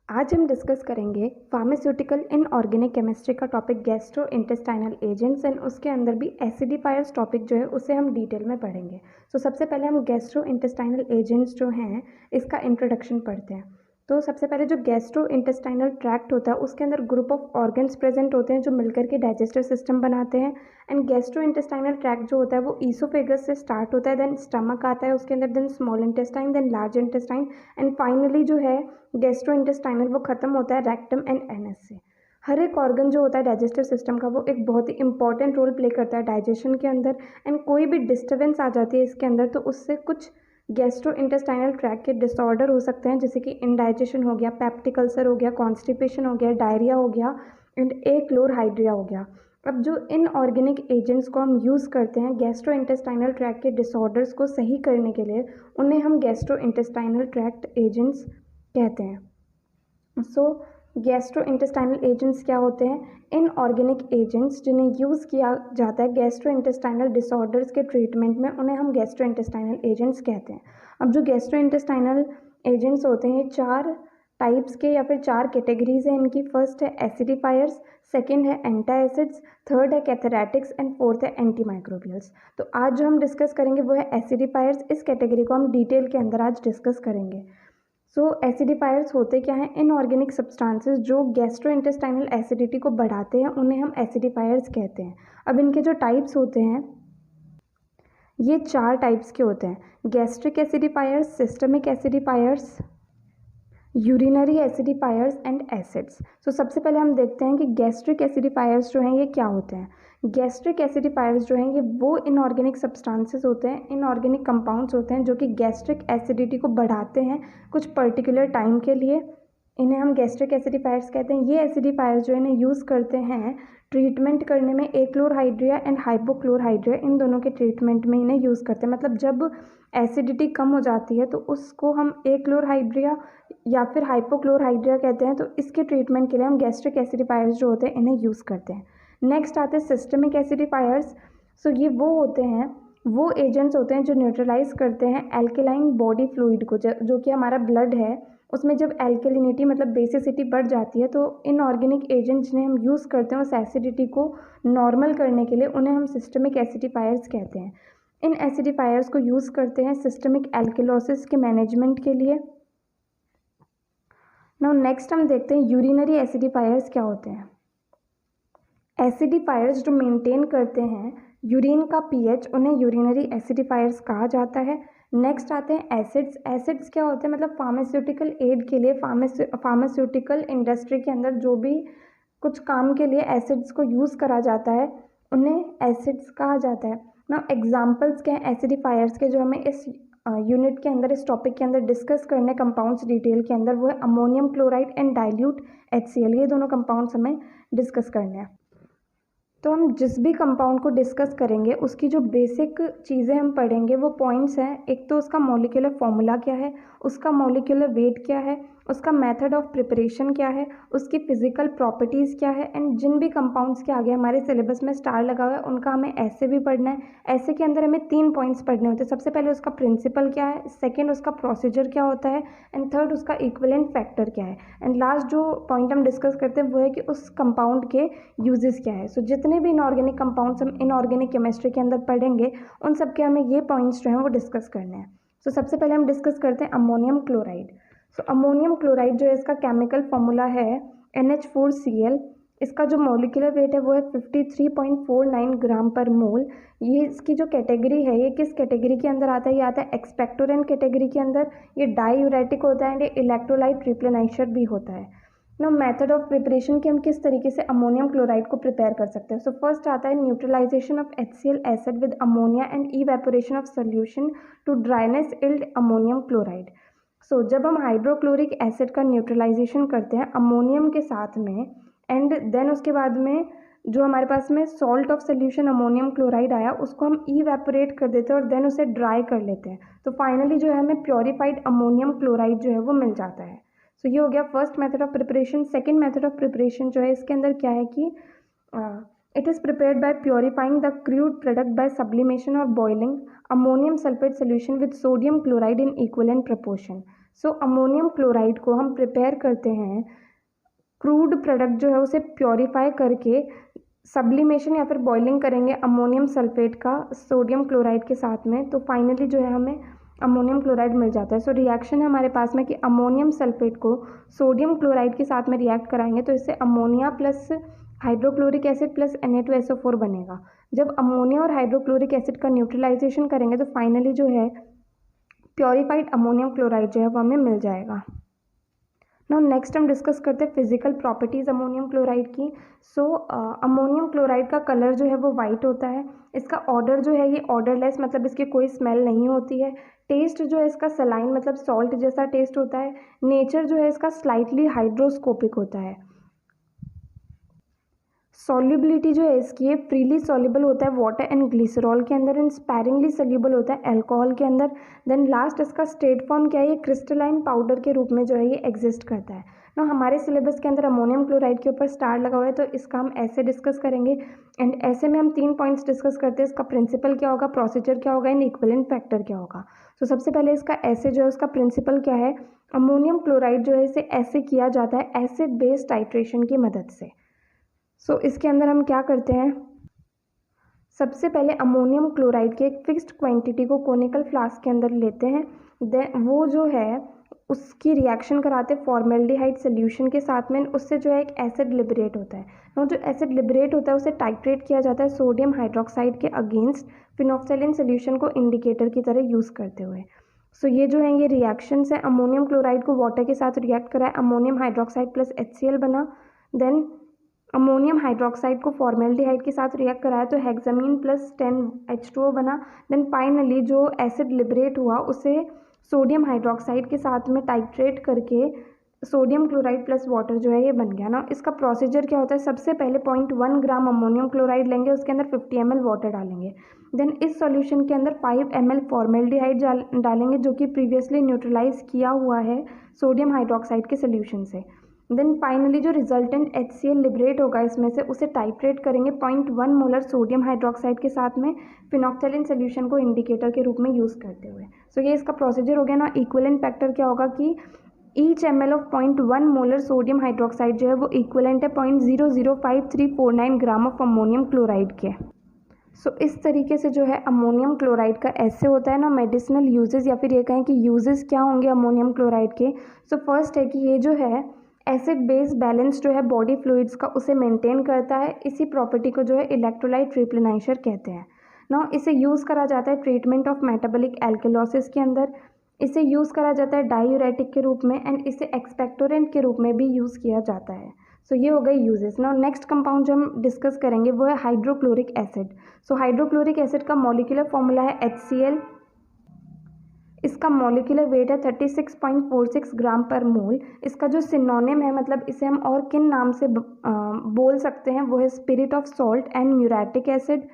आज हम डिस्कस करेंगे फार्मास्यूटिकल इनऑर्गेनिक केमिस्ट्री का topic gastro intestinal agents and उसके अंदर भी एसिडिफायर्स टॉपिक जो है उसे हम डिटेल में पढ़ेंगे। सबसे पहले हम गैस्ट्रो इंटेस्टाइनल एजेंट्स जो हैं इसका इंट्रोडक्शन पढ़ते हैं। तो सबसे पहले जो गैस्ट्रो इंटेस्टाइनल ट्रैक्ट होता है उसके अंदर ग्रुप ऑफ ऑर्गन्स प्रेजेंट होते हैं जो मिलकर के डाइजेस्टिव सिस्टम बनाते हैं। एंड गैस्ट्रो इंटेस्टाइनल ट्रैक्ट जो होता है वो ईसोफेगस से स्टार्ट होता है, देन स्टमक आता है उसके अंदर, then small intestine, then large intestine and finally जो है गैस्ट्रो इंटेस्टाइनल वो खत्म होता है रेक्टम एंड एनएस से। हर एक ऑर्गन जो होता है डाइजेस्टिव सिस्टम का वो एक बहुत ही इंपॉर्टेंट रोल प्ले करता है डाइजेशन के अंदर। एंड कोई भी डिस्टर्बेंस आ जाती है इसके अंदर तो उससे कुछ गैस्ट्रो इंटेस्टाइनल ट्रैक के डिसऑर्डर हो सकते हैं, जैसे कि इंडाइजेशन हो गया, पेप्टिक अल्सर हो गया, कॉन्स्टिपेशन हो गया, डायरिया हो गया एंड क्लोरहाइड्रिया हो गया। अब जो इनऑर्गेनिक एजेंट्स को हम यूज़ करते हैं गैस्ट्रो इंटेस्टाइनल ट्रैक के डिसऑर्डर्स को सही करने के लिए उन्हें हम गैस्ट्रो इंटेस्टाइनल ट्रैक्ट एजेंट्स कहते हैं। गैस्ट्रो इंटेस्टाइनल एजेंट्स क्या होते हैं? इनऑर्गेनिक एजेंट्स जिन्हें यूज़ किया जाता है गैस्ट्रो इंटेस्टाइनल डिसऑर्डर्स के ट्रीटमेंट में, उन्हें हम गैस्ट्रो इंटेस्टाइनल एजेंट्स कहते हैं। अब जो गैस्ट्रो इंटेस्टाइनल एजेंट्स होते हैं चार टाइप्स के या फिर चार कैटेगरीज है इनकी। फर्स्ट है एसिडिफायर्स, सेकेंड है एंटा एसिड्स, थर्ड है कैथेरैटिक्स एंड फोर्थ है एंटीमाइक्रोबियल्स। तो आज जो हम डिस्कस करेंगे वो है एसिडिफायर्स। इस कैटेगरी को हम डिटेल के अंदर आज डिस्कस करेंगे। एसिडिफायर्स होते क्या हैं? इनऑर्गेनिक सब्सटेंसेस जो गैस्ट्रोइंटेस्टाइनल एसिडिटी को बढ़ाते हैं उन्हें हम एसिडिफायर्स कहते हैं। अब इनके जो टाइप्स होते हैं ये चार टाइप्स के होते हैं: gastric acidifiers, systemic acidifiers, urinary acidifiers and acids. सबसे पहले हम देखते हैं कि गैस्ट्रिक एसिडिफायर्स जो हैं ये क्या होते हैं। गैस्ट्रिक एसिडिफायर्स जो हैं ये वो इनऑर्गेनिक सब्सटेंसेस होते हैं, इनऑर्गेनिक कंपाउंड्स होते हैं जो कि गैस्ट्रिक एसिडिटी को बढ़ाते हैं कुछ पर्टिकुलर टाइम के लिए। इन्हें हम गैस्ट्रिक एसिडिफायर्स कहते हैं। ये एसिडिफायर्स जो इन्हें यूज़ करते हैं ट्रीटमेंट करने में क्लोरहाइड्रिया एंड हाइपोक्लोरहाइड्रिया, इन दोनों के ट्रीटमेंट में इन्हें यूज़ करते हैं। मतलब जब एसिडिटी कम हो जाती है तो उसको हम क्लोरहाइड्रिया या फिर हाइपोक्लोरहाइड्रिया कहते हैं। तो इसके ट्रीटमेंट के लिए हम गैस्ट्रिक एसिडिफायर्स जो होते हैं इन्हें यूज़ करते हैं। नेक्स्ट आते हैं सिस्टमिक एसिडिफायर्स। ये वो होते हैं, वो एजेंट्स होते हैं जो न्यूट्रलाइज करते हैं एल्केलाइन बॉडी फ्लूइड को, जो कि हमारा ब्लड है उसमें जब एल्केलिनिटी मतलब बेसिसिटी बढ़ जाती है तो इनऑर्गेनिक एजेंट्स जिन्हें हम यूज़ करते हैं उस एसिडिटी को नॉर्मल करने के लिए उन्हें हम सिस्टमिक एसिडिफायर्स कहते हैं। इन एसिडिफायर्स को यूज़ करते हैं सिस्टमिक एल्केलोसिस के मैनेजमेंट के लिए। नाउ नेक्स्ट हम देखते हैं यूरिनरी एसिडिफायर्स क्या होते हैं। एसिडिफायर्स जो मेंटेन करते हैं यूरिन का पीएच उन्हें यूरिनरी एसिडिफायर्स कहा जाता है। नेक्स्ट आते हैं एसिड्स। एसिड्स क्या होते हैं? मतलब फार्मास्यूटिकल एड के लिए फार्मास्यूटिकल इंडस्ट्री के अंदर जो भी कुछ काम के लिए एसिड्स को यूज़ करा जाता है उन्हें एसिड्स कहा जाता है। ना एग्जाम्पल्स क्या हैं एसिडिफायर्स के जो हमें इस यूनिट के अंदर, इस टॉपिक के अंदर डिस्कस करने कंपाउंड्स डिटेल के अंदर, वो है ammonium chloride and dilute HCl। ये दोनों कंपाउंड्स हमें डिस्कस करने हैं। तो हम जिस भी कंपाउंड को डिस्कस करेंगे उसकी जो बेसिक चीज़ें हम पढ़ेंगे वो पॉइंट्स हैं। एक तो उसका मॉलिक्यूलर फॉर्मूला क्या है, उसका मॉलिक्यूलर वेट क्या है, उसका मेथड ऑफ प्रिपरेशन क्या है, उसकी फिजिकल प्रॉपर्टीज़ क्या है। एंड जिन भी कंपाउंड्स के आगे हमारे सिलेबस में स्टार लगा हुआ है उनका हमें ऐसे भी पढ़ना है। ऐसे के अंदर हमें 3 पॉइंट्स पढ़ने होते हैं। सबसे पहले उसका प्रिंसिपल क्या है, सेकेंड उसका प्रोसीजर क्या होता है एंड थर्ड उसका इक्विवेलेंट फैक्टर क्या है। एंड लास्ट जो पॉइंट हम डिस्कस करते हैं वो है कि उस कंपाउंड के यूजेस क्या है। जितने भी इनऑर्गेनिक कंपाउंड्स हम इनऑर्गेनिक केमिस्ट्री के अंदर पढ़ेंगे उन सब के हमें ये पॉइंट्स जो हैं वो डिस्कस करने हैं। सबसे पहले हम डिस्कस करते हैं अमोनियम क्लोराइड। अमोनियम क्लोराइड जो है इसका केमिकल फॉर्मूला है NH4Cl। इसका जो मॉलिक्यूलर वेट है वो है 53.49 ग्राम पर मोल। ये इसकी जो कैटेगरी है ये किस कैटेगरी के अंदर आता है? ये आता है एक्सपेक्टोरेंट कैटेगरी के अंदर। ये डाईयूरेटिक होता है एंड ये इलेक्ट्रोलाइट रिप्लेनाइजर भी होता है। नो मेथड ऑफ प्रिपरेशन कि हम किस तरीके से अमोनियम क्लोराइड को प्रिपेयर कर सकते हैं। फर्स्ट आता है neutralization of HCl acid with ammonia and evaporation of solution to dryness yield ammonium chloride. जब हम हाइड्रोक्लोरिक एसिड का न्यूट्रलाइजेशन करते हैं अमोनियम के साथ में एंड देन उसके बाद में जो हमारे पास में salt of solution ammonium chloride आया उसको हम इवेपोरेट कर देते हैं और देन उसे ड्राई कर लेते हैं। तो फाइनली जो है हमें प्योरीफाइड अमोनियम क्लोराइड जो है वो मिल जाता है। ये हो गया first method of preparation. Second method of preparation जो है इसके अंदर क्या है कि it is prepared by purifying the crude product by sublimation और boiling ammonium sulphate solution with sodium chloride in equivalent proportion. So ammonium chloride को हम प्रिपेयर करते हैं, क्रूड प्रोडक्ट जो है उसे प्योरीफाई करके सब्लिमेशन या फिर बॉइलिंग करेंगे अमोनियम सल्फेट का सोडियम क्लोराइड के साथ में, तो फाइनली जो है हमें अमोनियम क्लोराइड मिल जाता है। सो रिएक्शन है हमारे पास में कि अमोनियम सल्फेट को सोडियम क्लोराइड के साथ में रिएक्ट कराएंगे तो इससे ammonia plus hydrochloric acid plus Na2SO4 बनेगा। जब अमोनिया और हाइड्रोक्लोरिक एसिड का न्यूट्रलाइजेशन करेंगे तो फाइनली जो है प्योरीफाइड अमोनियम क्लोराइड जो है वो हमें मिल जाएगा। नाउ नेक्स्ट हम डिस्कस करते हैं फिजिकल प्रॉपर्टीज़ अमोनियम क्लोराइड की। सो अमोनियम क्लोराइड का कलर जो है वो वाइट होता है। इसका ऑर्डर जो है ये ऑर्डरलेस, मतलब इसकी कोई स्मेल नहीं होती है। टेस्ट जो है इसका सलाइन मतलब सॉल्ट जैसा टेस्ट होता है। नेचर जो है इसका स्लाइटली हाइड्रोस्कोपिक होता है। सॉल्युबिलिटी जो है इसकी ये फ्रीली सॉल्युबल होता है वाटर एंड ग्लिसरॉल के अंदर एंड स्पैरिंगली सॉल्युबल होता है अल्कोहल के अंदर। देन लास्ट इसका स्टेट फॉर्म क्या है, ये क्रिस्टलाइन पाउडर के रूप में जो है ये एग्जिस्ट करता है ना। हमारे सिलेबस के अंदर अमोनियम क्लोराइड के ऊपर स्टार लगा हुआ है, तो इसका हम ऐसे डिस्कस करेंगे एंड ऐसे में हम 3 पॉइंट्स डिस्कस करते हैं। इसका प्रिंसिपल क्या होगा, प्रोसीजर क्या होगा एंड इक्विवेलेंट फैक्टर क्या होगा। तो सबसे पहले इसका ऐसे जो है उसका प्रिंसिपल क्या है, अमोनियम क्लोराइड जो है इसे ऐसे किया जाता है एसिड बेस टाइट्रेशन की मदद से। सो इसके अंदर हम क्या करते हैं, सबसे पहले अमोनियम क्लोराइड के एक फिक्स्ड क्वांटिटी को कोनिकल फ्लास्क के अंदर लेते हैं। देन वो जो है उसकी रिएक्शन कराते हैं फॉर्मेल्डिहाइड सोल्यूशन के साथ में, उससे जो है एक एसिड लिबरेट होता है। वो जो एसिड लिबरेट होता है उसे टाइट्रेट किया जाता है सोडियम हाइड्रोक्साइड के अगेंस्ट फिनोक्साइलिन सोल्यूशन को इंडिकेटर की तरह यूज़ करते हुए। सो ये जो है ये रिएक्शंस है, अमोनियम क्लोराइड को वाटर के साथ रिएक्ट कराए, अमोनियम हाइड्रोक्साइड प्लस HCl बना। देन अमोनियम हाइड्रोक्साइड को फॉर्मेल्डिहाइड के साथ रिएक्ट कराया तो हेक्सामीन प्लस 10H2O बना। देन फाइनली जो एसिड लिबरेट हुआ उसे सोडियम हाइड्रोक्साइड के साथ में टाइट्रेट करके सोडियम क्लोराइड प्लस वाटर जो है ये बन गया ना। इसका प्रोसीजर क्या होता है, सबसे पहले 0.1 ग्राम अमोनियम क्लोराइड लेंगे, उसके अंदर 50 ml वाटर डालेंगे। देन इस सॉल्यूशन के अंदर 5 ml फॉर्मेल्डिहाइड डालेंगे जो कि प्रीवियसली न्यूट्रलाइज किया हुआ है सोडियम हाइड्रोक्साइड के सोल्यूशन से। देन फाइनली जो रिजल्टेंट HCl लिबरेट होगा इसमें से उसे टाइट्रेट करेंगे 0.1 मोलर सोडियम हाइड्रोक्साइड के साथ में फिनोक्साइलिन सोल्यूशन को इंडिकेटर के रूप में यूज़ करते हुए। सो ये इसका प्रोसीजर हो गया ना। इक्विवेलेंट फैक्टर क्या होगा कि each ml of 0.1 molar sodium hydroxide जो है वो इक्विवेलेंट है 0.005349 ग्राम ऑफ अमोनियम क्लोराइड के। सो इस तरीके से जो है अमोनियम क्लोराइड का ऐसे होता है ना। मेडिसिनल यूजेस या फिर ये कहें कि यूजेस क्या होंगे अमोनियम क्लोराइड के। सो फर्स्ट है कि ये जो है एसिड बेस बैलेंस जो है बॉडी फ्लूइड्स का उसे मेंटेन करता है। इसी प्रॉपर्टी को जो है इलेक्ट्रोलाइट रिप्लेनाइजर कहते हैं ना। इसे यूज़ करा जाता है ट्रीटमेंट ऑफ मेटाबॉलिक एल्कलोसिस के अंदर। इसे यूज़ करा जाता है डायूरेटिक के रूप में एंड इसे एक्सपेक्टोरेंट के रूप में भी यूज़ किया जाता है। सो ये हो गए यूजेस ना। नेक्स्ट कंपाउंड जो हम डिस्कस करेंगे वो है हाइड्रोक्लोरिक एसिड। सो हाइड्रोक्लोरिक एसिड का मॉलिक्यूलर फॉर्मूला है HCl। इसका मॉलिक्यूलर वेट है 36.46 ग्राम पर मोल। इसका जो सिनोनिम है, मतलब इसे हम और किन नाम से बोल सकते हैं, वो है spirit of salt and muriatic acid.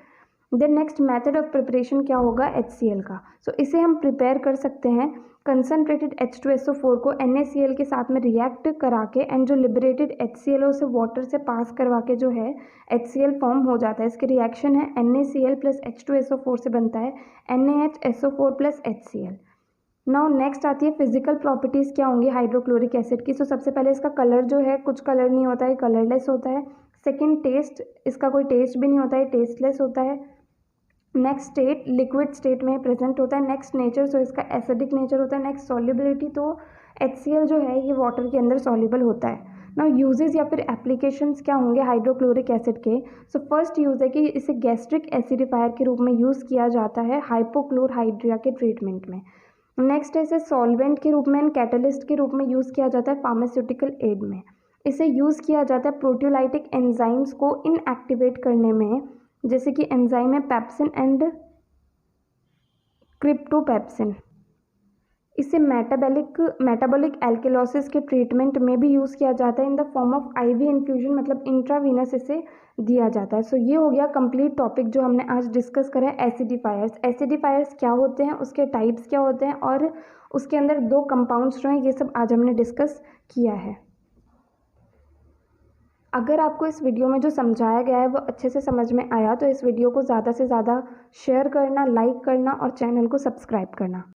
Then next method of preparation क्या होगा HCl का। सो इसे हम प्रिपेयर कर सकते हैं कंसनट्रेटेड H2SO4 को NaCl के साथ में रिएक्ट करा के एंड जो लिबरेटेड HCl उसे वाटर से पास करवा के जो है HCl फॉर्म हो जाता है। इसके रिएक्शन है NaCl प्लस H2SO4 से बनता है NaHSO4 plus HCl। Now next आती है फिजिकल प्रॉपर्टीज़ क्या होंगी हाइड्रोक्लोरिक एसिड की। सो सबसे पहले इसका कलर जो है, कुछ कलर नहीं होता है, कलरलेस होता है। सेकंड टेस्ट, इसका कोई टेस्ट भी नहीं होता है, टेस्टलेस होता है। नेक्स्ट स्टेट, लिक्विड स्टेट में प्रेजेंट होता है। नेक्स्ट नेचर, सो इसका एसिडिक नेचर होता है। नेक्स्ट सॉल्युबिलिटी, तो HCl जो है ये वाटर के अंदर सॉल्युबल होता है। नाउ यूजेस या फिर एप्लीकेशंस क्या होंगे हाइड्रोक्लोरिक एसिड के। सो फर्स्ट यूज़ है कि इसे गैस्ट्रिक एसिडिफायर के रूप में यूज़ किया जाता है हाइपोक्लोरहाइड्रिया के ट्रीटमेंट में। नेक्स्ट है इसे सॉल्वेंट के रूप में एंड कैटलिस्ट के रूप में यूज़ किया जाता है फार्मास्यूटिकल एड में। इसे यूज़ किया जाता है प्रोटियोलाइटिक एंजाइम्स को इनएक्टिवेट करने में, जैसे कि एंजाइम है पेप्सिन एंड क्रिप्टोपेप्सिन। इसे मेटाबॉलिक एल्केलोसिस के ट्रीटमेंट में भी यूज़ किया जाता है in the form of IV infusion, मतलब इंट्रावीनस इसे दिया जाता है। सो ये हो गया कंप्लीट टॉपिक जो हमने आज डिस्कस करा है एसिडिफायर्स। एसिडिफायर्स क्या होते हैं, उसके टाइप्स क्या होते हैं और उसके अंदर 2 कंपाउंड्स जो हैं, ये सब आज हमने डिस्कस किया है। अगर आपको इस वीडियो में जो समझाया गया है वो अच्छे से समझ में आया तो इस वीडियो को ज़्यादा से ज़्यादा शेयर करना, लाइक करना और चैनल को सब्सक्राइब करना।